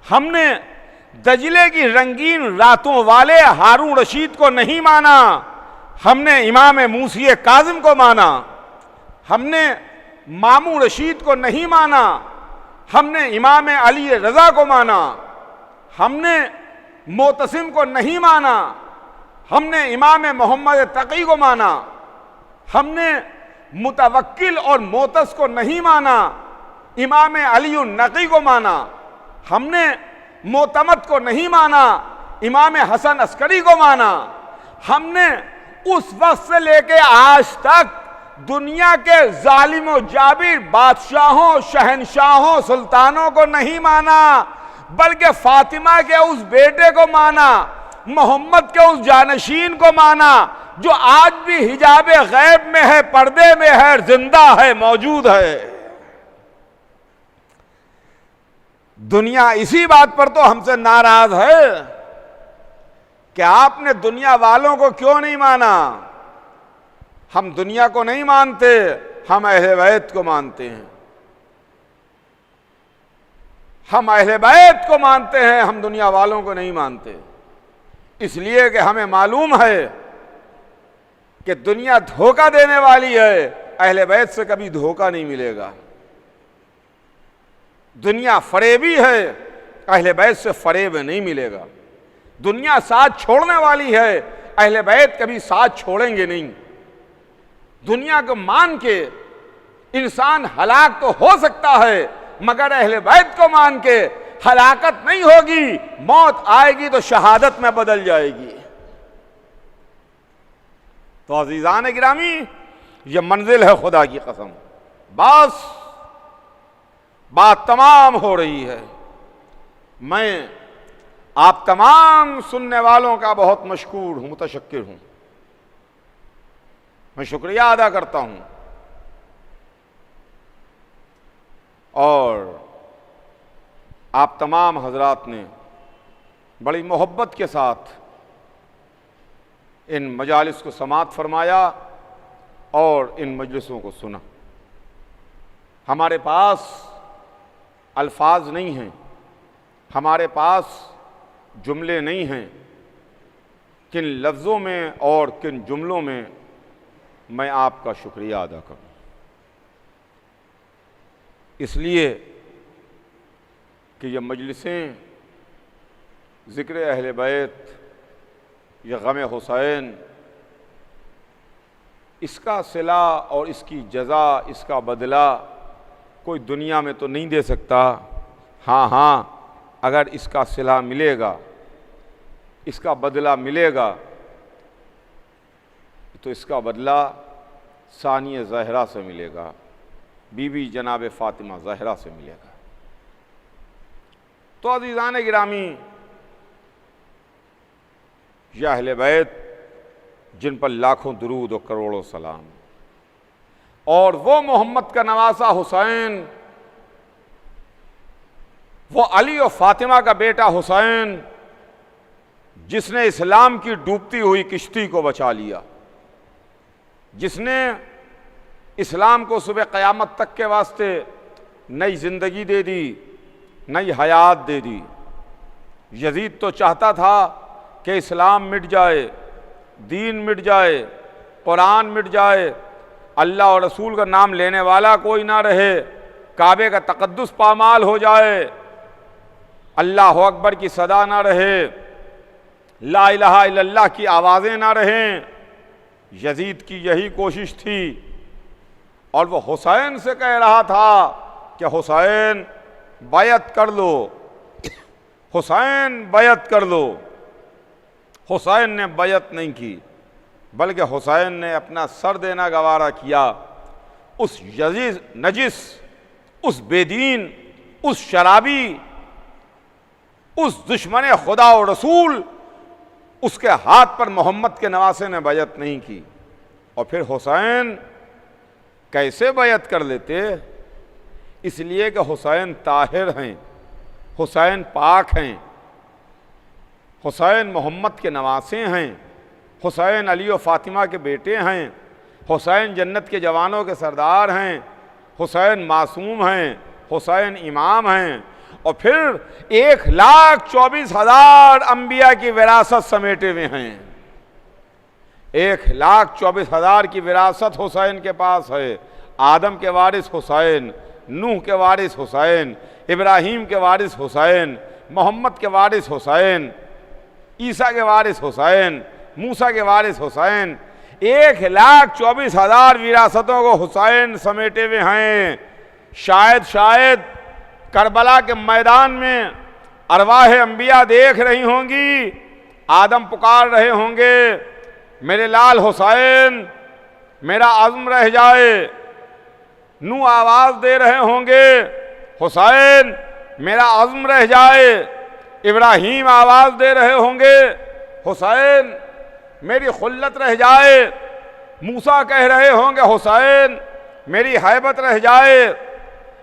हमने दजले की रंगीन रातों वाले हारून रशीद को नहीं माना, हमने इमाम मूसी काज़िम को माना। हमने मामू रशीद को नहीं माना, हमने इमाम अली रज़ा को माना। हमने मोतसिम को नहीं माना, हमने इमाम मोहम्मद तकी को माना। हमने मुतवक्किल और मोतस को नहीं माना, इमाम अली नकी को माना। हमने मोतमद को नहीं माना, इमाम हसन अस्करी को माना। हमने उस वक्त से लेके आज तक दुनिया के जालिम और जाबिर बादशाहों, शहनशाहों, सुल्तानों को नहीं माना, बल्कि फातिमा के उस बेटे को माना, मोहम्मद के उस जानशीन को माना जो आज भी हिजाबे गैब में है, पर्दे में है, जिंदा है, मौजूद है। दुनिया इसी बात पर तो हमसे नाराज है कि आपने दुनिया वालों को क्यों नहीं माना। हम दुनिया को नहीं मानते, हम अहले बैत को मानते हैं। हम अहले बैत को मानते हैं, हम दुनिया वालों को नहीं मानते। इसलिए कि हमें मालूम है कि दुनिया धोखा देने वाली है, अहले बैत से कभी धोखा नहीं मिलेगा। दुनिया फरेबी है, अहले बैत से फरेब नहीं मिलेगा। दुनिया साथ छोड़ने वाली है, अहले बैत कभी साथ छोड़ेंगे नहीं। दुनिया को मान के इंसान हलाक तो हो सकता है, मगर अहले बैत को मान के हलाकत नहीं होगी। मौत आएगी तो शहादत में बदल जाएगी। तो अजीजान गिरामी, ये मंजिल है खुदा की कसम। बस बात तमाम हो रही है। मैं आप तमाम सुनने वालों का बहुत मशकूर हूं, मुतशक्किर हूं। मैं शुक्रिया अदा करता हूं और आप तमाम हजरात ने बड़ी मोहब्बत के साथ इन मजालिस को समाअत फरमाया और इन मजलिसों को सुना। हमारे पास अल्फाज नहीं हैं, हमारे पास जुमले नहीं हैं, किन लफ्ज़ों में और किन जुमलों में मैं आपका शुक्रिया अदा करूं। इसलिए कि ये मजलिसें ज़िक्र अहले बैत या गम हुसैन, इसका सिला और इसकी जज़ा, इसका बदला कोई दुनिया में तो नहीं दे सकता। हाँ, अगर इसका सिला मिलेगा, इसका बदला मिलेगा, तो इसका बदला सानिया ज़हरा से मिलेगा, बीबी जनाब फ़ातिमा ज़हरा से मिलेगा। तो अज़ीज़ान गिरामी, या अहले बैत जिन पर लाखों दुरूद और करोड़ों सलाम, और वो मोहम्मद का नवासा हुसैन, वो अली और फ़ातिमा का बेटा हुसैन, जिसने इस्लाम की डूबती हुई किश्ती को बचा लिया, जिसने इस्लाम को सुबह क़यामत तक के वास्ते नई ज़िंदगी दे दी, नई हयात दे दी। यजीद तो चाहता था कि इस्लाम मिट जाए, दीन मिट जाए, कुरान मिट जाए, अल्लाह और रसूल का नाम लेने वाला कोई ना रहे, काबे का तक़द्दुस पामाल हो जाए, अल्लाह अकबर की सदा ना रहे, ला इलाहा इल्लल्लाह की आवाज़ें ना रहें। यजीद की यही कोशिश थी, और वो हुसैन से कह रहा था कि हुसैन बैत कर लो, हुसैन बैत कर लो। हुसैन ने बैत नहीं की, बल्कि हुसैन ने अपना सर देना गवारा किया। उस यजीद नजिस, उस बेदीन, उस शराबी, उस दुश्मन खुदा और रसूल, उसके हाथ पर मोहम्मद के नवासे ने बैत नहीं की। और फिर हुसैन कैसे बैत कर लेते? इसलिए कि हुसैन ताहिर हैं, हुसैन पाक हैं, हुसैन मोहम्मद के नवासे हैं, हुसैन अली और फ़ातिमा के बेटे हैं, हुसैन जन्नत के जवानों के सरदार हैं, हुसैन मासूम हैं, हुसैन इमाम हैं। और फिर 1,24,000 अंबिया की विरासत समेटे हुए हैं। 1,24,000 की विरासत हुसैन के पास है। आदम के वारिस हुसैन, नूह के वारिस हुसैन, इब्राहीम के वारिस हुसैन, मोहम्मद के वारिस हुसैन, ईसा के वारिस हुसैन, मूसा के वारिस हुसैन। 1,24,000 विरासतों को हुसैन समेटे हुए हैं। शायद करबला के मैदान में अरवाह अंबिया देख रही होंगी, आदम पुकार रहे होंगे, मेरे लाल हुसैन, मेरा अज़्म रह जाए। नूह आवाज़ दे रहे होंगे, हुसैन मेरा अज़्म रह जाए। इब्राहीम आवाज़ दे रहे होंगे, हुसैन मेरी खुल्लत रह जाए। मूसा कह रहे होंगे, हुसैन मेरी हैबत रह जाए।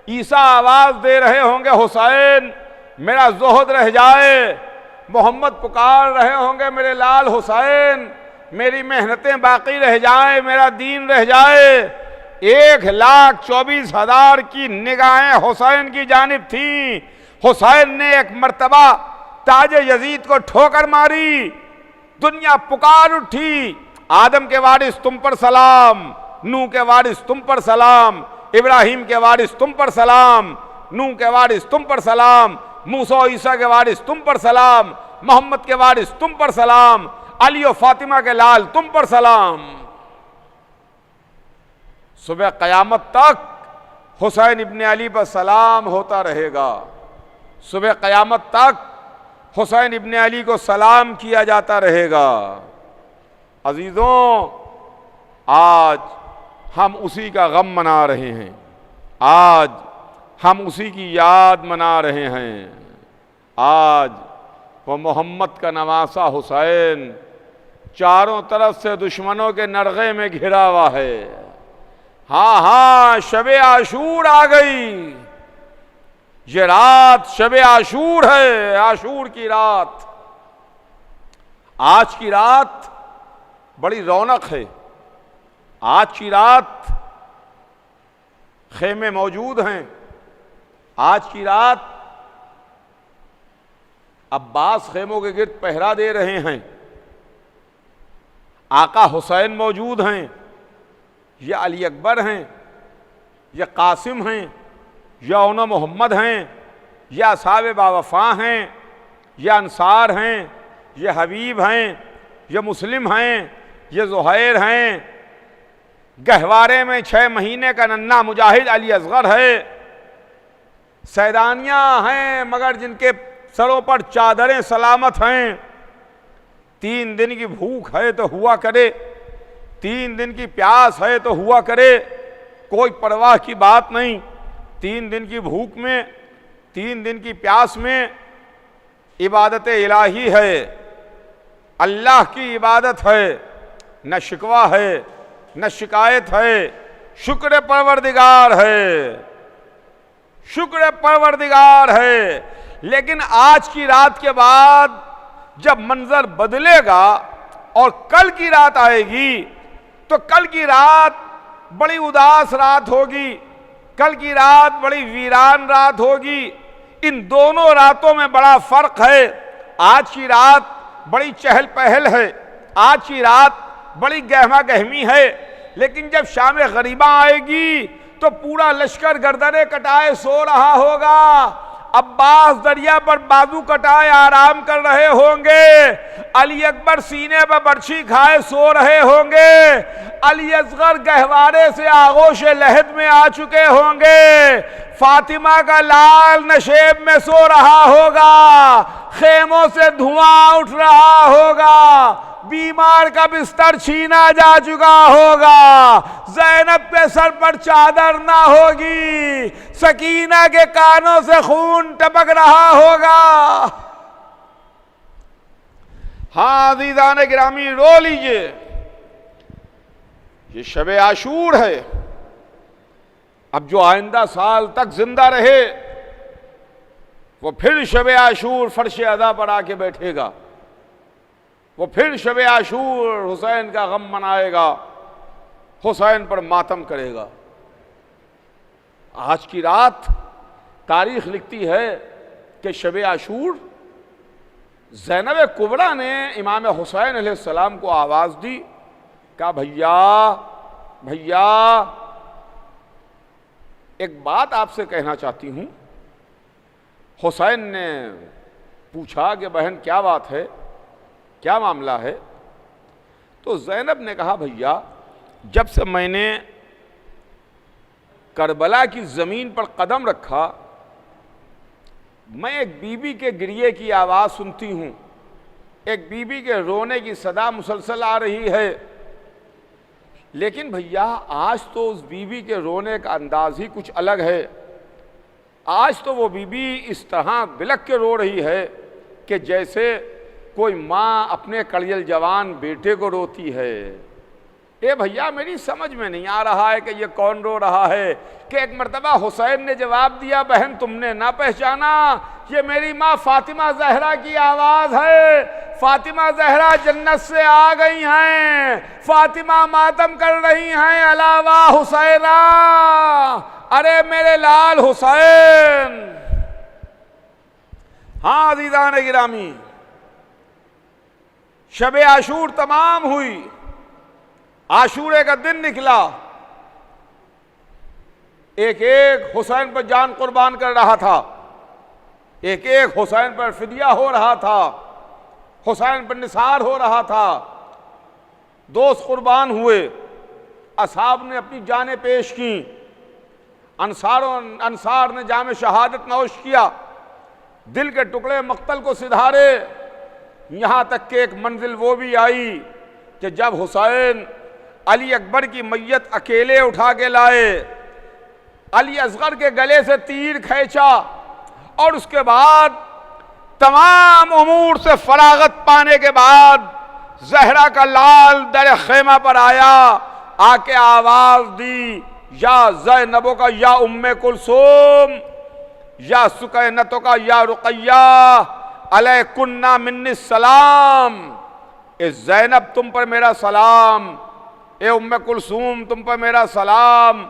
ईसा आवाज़ दे रहे होंगे, हुसैन मेरा ज़ुहद रह जाए। मोहम्मद पुकार रहे होंगे, मेरे लाल हुसैन, मेरी मेहनतें बाकी रह जाएं, मेरा दीन रह जाए। 1,24,000 की निगाहें हुसैन की जानिब थीं। हुसैन ने एक मर्तबा ताज यजीद को ठोकर मारी, दुनिया पुकार उठी, आदम के वारिस तुम पर सलाम, नूह के वारिस तुम पर सलाम, इब्राहीम के वारिस तुम पर सलाम, नूह के वारिस तुम पर सलाम, मूसा ईसा के वारिस तुम पर सलाम, मोहम्मद के वारिस तुम पर सलाम, अली और फातिमा के लाल तुम पर सलाम। सुबह क़यामत तक हुसैन इब्ने अली पर सलाम होता रहेगा। सुबह क़यामत तक हुसैन इब्ने अली को सलाम किया जाता रहेगा। अजीज़ों, आज हम उसी का गम मना रहे हैं, आज हम उसी की याद मना रहे हैं। आज वो मोहम्मद का नवासा हुसैन चारों तरफ से दुश्मनों के नरगे में घिरा हुआ है। हाँ, शबे आशूर आ गई। ये रात शबे आशूर है, आशूर की रात। आज की रात बड़ी रौनक है। आज की रात खेमे मौजूद हैं। आज की रात अब्बास खेमों के गिर्द पहरा दे रहे हैं। आका हुसैन मौजूद हैं, या अली अकबर हैं, या कासिम हैं, या उन मोहम्मद हैं, या साहब बावफ़ा हैं, या अंसार हैं, या हबीब हैं, या मुस्लिम हैं, या ज़ुहैर हैं, गहवारे में 6 महीने का नन्हा मुजाहिद अली असगर है, सैदानियाँ हैं मगर जिनके सरों पर चादरें सलामत हैं, 3 दिन की भूख है तो हुआ करे, 3 दिन की प्यास है तो हुआ करे, कोई परवाह की बात नहीं। 3 दिन की भूख में, 3 दिन की प्यास में इबादत इलाही है, अल्लाह की इबादत है, न शिकवा है न शिकायत है, शुक्र परवरदिगार है, शुक्र परवरदिगार है। लेकिन आज की रात के बाद जब मंजर बदलेगा और कल की रात आएगी तो कल की रात बड़ी उदास रात होगी, कल की रात बड़ी वीरान रात होगी। इन दोनों रातों में बड़ा फर्क है। आज की रात बड़ी चहल पहल है, आज की रात बड़ी गहमा गहमी है, लेकिन जब शाम गरीबा आएगी तो पूरा लश्कर गर्दने कटाए सो रहा होगा, अब्बास दरिया पर बाजू कटाए आराम कर रहे होंगे, अली अकबर सीने पर बर्छी खाए सो रहे होंगे, अली असगर गहवारे से आगोश लहद में आ चुके होंगे, फातिमा का लाल नशेब में सो रहा होगा, खेमों से धुआं उठ रहा होगा, बीमार का बिस्तर छीना जा चुका होगा, ज़ैनब के सर पर चादर ना होगी, सकीना के कानों से खून टपक रहा होगा। हाँ अज़ीज़ान गिरामी, रो लीजिए, ये शब आशूर है। अब जो आइंदा साल तक जिंदा रहे वो फिर शब आशूर फर्श अदा पर आके बैठेगा, वो फिर शब आशूर हुसैन का गम मनाएगा, हुसैन पर मातम करेगा। आज की रात तारीख लिखती है कि शब आशूर ज़ैनब कुबरा ने इमाम हुसैन अलैहिस्सलाम को आवाज़ दी, कहा भैया भैया एक बात आपसे कहना चाहती हूँ। हुसैन ने पूछा कि बहन क्या बात है, क्या मामला है? तो ज़ैनब ने कहा भैया जब से मैंने करबला की ज़मीन पर कदम रखा मैं एक बीबी के गिरिए की आवाज़ सुनती हूँ, एक बीबी के रोने की सदा मुसलसल आ रही है, लेकिन भैया आज तो उस बीबी के रोने का अंदाज ही कुछ अलग है। आज तो वो बीबी इस तरह बिलख के रो रही है कि जैसे कोई माँ अपने कड़ियल जवान बेटे को रोती है। ये भैया मेरी समझ में नहीं आ रहा है कि ये कौन रो रहा है। कि एक मर्तबा हुसैन ने जवाब दिया, बहन तुमने ना पहचाना, ये मेरी माँ फातिमा जहरा की आवाज़ है। फातिमा जहरा जन्नत से आ गई हैं, फातिमा मातम कर रही हैं, अलावा हुसैना, अरे मेरे लाल हुसैन। हाँ अज़ीज़ान गिरामी, शब आशूर तमाम हुई, आशूरे का दिन निकला, एक एक हुसैन पर जान कुर्बान कर रहा था, एक एक हुसैन पर फिदिया हो रहा था, हुसैन पर निसार हो रहा था। दोस्त कुर्बान हुए, असहाब ने अपनी जानें पेश की, अंसार ने जाम शहादत नौश किया, दिल के टुकड़े मक्तल को सिधारे। यहाँ तक कि एक मंजिल वो भी आई कि जब हुसैन अली अकबर की मैयत अकेले उठा के लाए, अली असगर के गले से तीर खींचा और उसके बाद तमाम उमूर से फरागत पाने के बाद जहरा का लाल दर खेमा पर आया, आके आवाज दी, या ज़ैनबो का या उम्मे कुलसूम, या सुकैनतो का या रुकैया, अलैकुन्ना मिन्नी सलाम। ए ज़ैनब तुम पर मेरा सलाम, ए उम्मे कुलसूम तुम पर मेरा सलाम,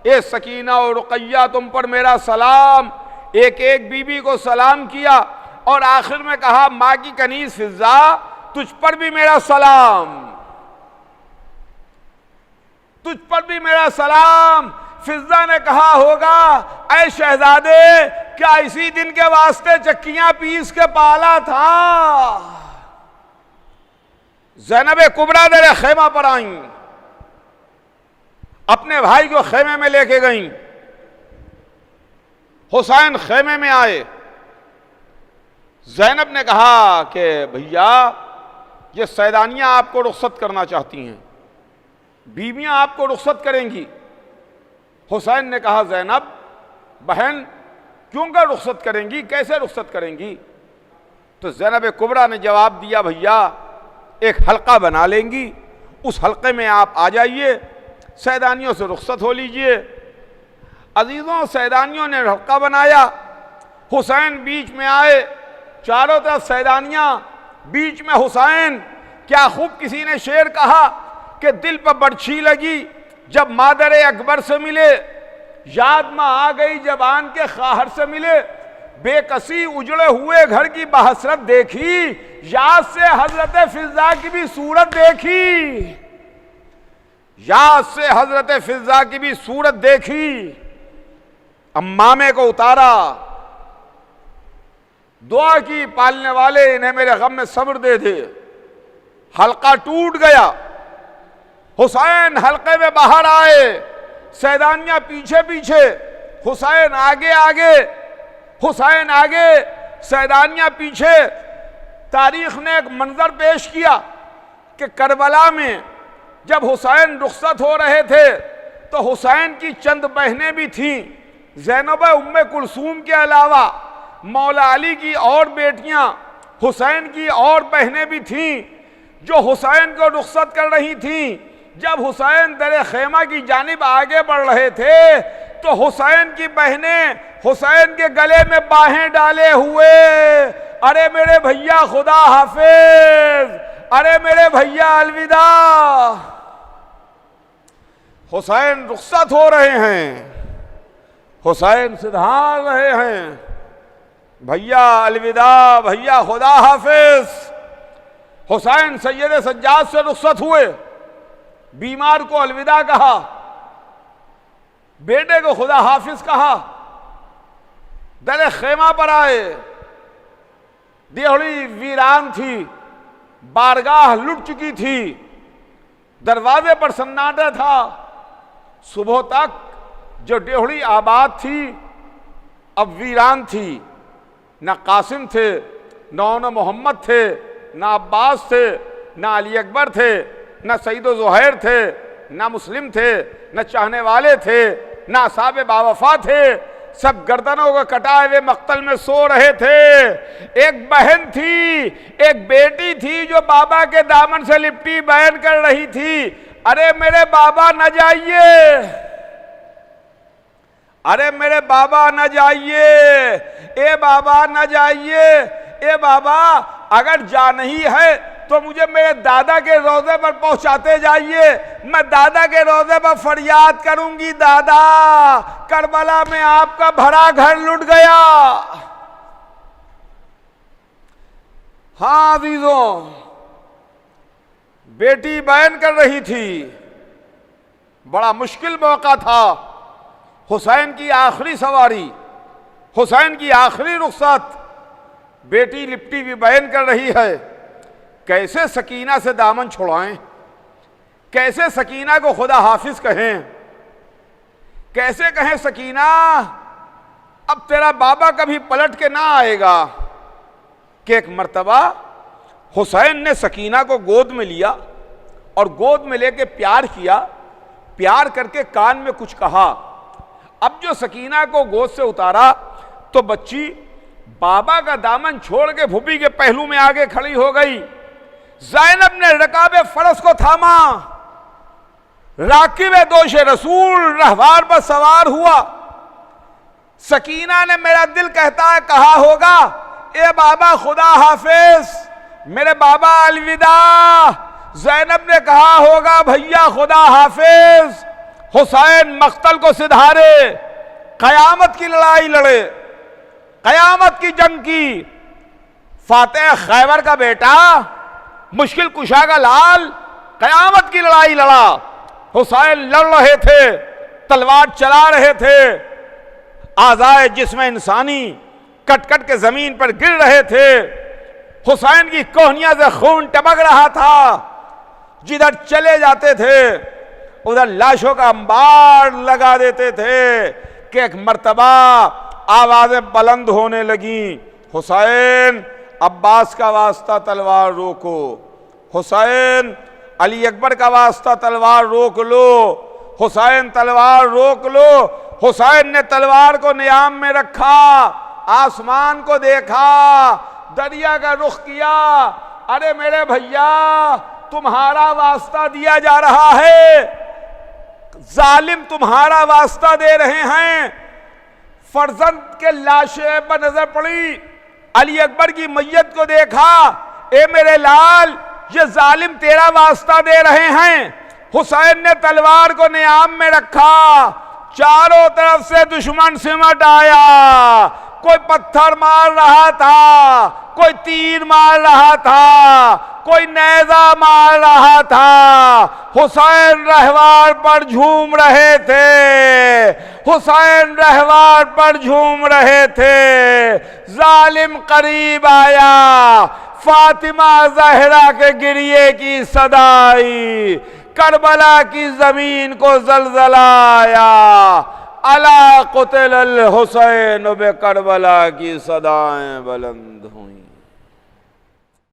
ए सकीना और रुकैया तुम पर मेरा सलाम। एक एक बीबी को सलाम किया और आखिर में कहा, माँ की कनीज़ फिज़ा तुझ पर भी मेरा सलाम। तुझ पर भी मेरा सलाम। फिजा ने कहा होगा, ऐ शहजादे, क्या इसी दिन के वास्ते चक्कियां पीस के पाला था? ज़ैनब कुबरा दरे खेमा पर आई, अपने भाई को खेमे में लेके गईं। हुसैन खेमे में आए। ज़ैनब ने कहा कि भैया, ये सैदानियां आपको रुखसत करना चाहती हैं, बीवियां आपको रुखसत करेंगी। हुसैन ने कहा, ज़ैनब बहन क्यों कर रुखसत करेंगी, कैसे रुखसत करेंगी? तो ज़ैनब कुबरा ने जवाब दिया, भैया एक हल्का बना लेंगी, उस हल्के में आप आ जाइए, सैदानियों से रुखसत हो लीजिए। अजीज़ों, सैदानियों ने हल्का बनाया, हुसैन बीच में आए, चारों तरफ सैदानियां, बीच में हुसैन। क्या खूब किसी ने शेर कहा कि दिल पर बरछी लगी जब मादरे अकबर से मिले, याद में आ गई जबान के खाहर से मिले, बेकसी उजड़े हुए घर की बहसरत देखी, याद से हजरत फिजा की भी सूरत देखी, याद से हजरत फिजा की भी सूरत देखी। अम्मामे को उतारा, दुआ की, पालने वाले इन्हें मेरे गम में सब्र दे दे। हल्का टूट गया, हुसैन हल्के में बाहर आए, सैदानियां पीछे पीछे, हुसैन आगे आगे, हुसैन आगे, सैदानियां पीछे। तारीख ने एक मंजर पेश किया कि करबला में जब हुसैन रुखसत हो रहे थे तो हुसैन की चंद बहनें भी थीं। ज़ैनब उम्मे कुलसूम के अलावा मौला अली की और बेटियां, हुसैन की और बहनें भी थीं जो हुसैन को रुखसत कर रही थीं। जब हुसैन दरे खेमा की जानिब आगे बढ़ रहे थे तो हुसैन की बहनें हुसैन के गले में बाहें डाले हुए, अरे मेरे भैया खुदा हाफिज, अरे मेरे भैया अलविदा। हुसैन रुखसत हो रहे हैं, हुसैन सिधार रहे हैं, भैया अलविदा, भैया खुदा हाफिज। हुसैन सैयद सज्जाद से रुखसत हुए, बीमार को अलविदा कहा, बेटे को खुदा हाफिज कहा, दरे खेमा पर आए। देहड़ी वीरान थी, बारगाह लुट चुकी थी, दरवाजे पर सन्नाटा था। सुबह तक जो डेहड़ी आबाद थी अब वीरान थी। न कासिम थे, न मोहम्मद थे, न अब्बास थे, न अली अकबर थे, न सईद ज़ुहैर थे, न मुस्लिम थे, न चाहने वाले थे, न असाब बावफा थे। सब गर्दनों को कटाए हुए मक्तल में सो रहे थे। एक बहन थी, एक बेटी थी जो बाबा के दामन से लिपटी बयान कर रही थी, अरे मेरे बाबा न जाइए, अरे मेरे बाबा न जाइए, ए बाबा न जाइए, ए बाबा अगर जाना ही है तो मुझे मेरे दादा के रोजे पर पहुंचाते जाइए, मैं दादा के रोजे पर फरियाद करूंगी, दादा करबला में आपका भरा घर लुट गया। हाँ अजीजों, बेटी बयान कर रही थी, बड़ा मुश्किल मौका था। हुसैन की आखिरी सवारी, हुसैन की आखिरी रुखसत, बेटी लिपटी भी बयान कर रही है। कैसे सकीना से दामन छुड़ाएं, कैसे सकीना को खुदा हाफिज कहें, कैसे कहें सकीना अब तेरा बाबा कभी पलट के ना आएगा। कि एक मर्तबा हुसैन ने सकीना को गोद में लिया और गोद में लेके प्यार किया, प्यार करके कान में कुछ कहा। अब जो सकीना को गोद से उतारा तो बच्ची बाबा का दामन छोड़ के भूपी के पहलू में आगे खड़ी हो गई। ज़ैनब ने रकाबे फरस को थामा, राकिबे दोश रसूल रहवार पर सवार हुआ। सकीना ने मेरा दिल कहता है कहा होगा, ए बाबा खुदा हाफिज, मेरे बाबा अलविदा। ज़ैनब ने कहा होगा भैया खुदा हाफिज। हुसैन मख्तल को सिधारे, कयामत की लड़ाई लड़े, कयामत की जंग की। फातेह खैबर का बेटा, मुश्किल कुशा का लाल, कयामत की लड़ाई लड़ा। हुसैन लड़ रहे थे, तलवार चला रहे थे, आज़ाए जिस्म इंसानी कट कट के जमीन पर गिर रहे थे। हुसैन की कोहनियां से खून टपक रहा था। जिधर चले जाते थे उधर लाशों का अंबार लगा देते थे कि एक मर्तबा आवाजें बुलंद होने लगी, हुसैन अब्बास का वास्ता तलवार रोको, हुसैन अली अकबर का वास्ता तलवार रोक लो, हुसैन तलवार रोक लो। हुसैन ने तलवार को नियाम में रखा, आसमान को देखा, दरिया का रुख किया। अरे मेरे भैया, तुम्हारा वास्ता दिया जा रहा है, जालिम तुम्हारा वास्ता दे रहे हैं। फर्जंद के लाशें पर नजर पड़ी, अली अकबर की मैयत को देखा, ए मेरे लाल, ये जालिम तेरा वास्ता दे रहे हैं। हुसैन ने तलवार को नियाम में रखा, चारों तरफ से दुश्मन सिमट आया। कोई पत्थर मार रहा था, कोई तीर मार रहा था, कोई नेजा मार रहा था। हुसैन रहवार पर झूम रहे थे, हुसैन रहवार पर झूम रहे थे। जालिम करीब आया, फातिमा जहरा के गिरिए की सदाई, करबला की जमीन को जलजलाया। अला कुतिल अल हुसैन बे करबला की सदाएं बुलंद हुई।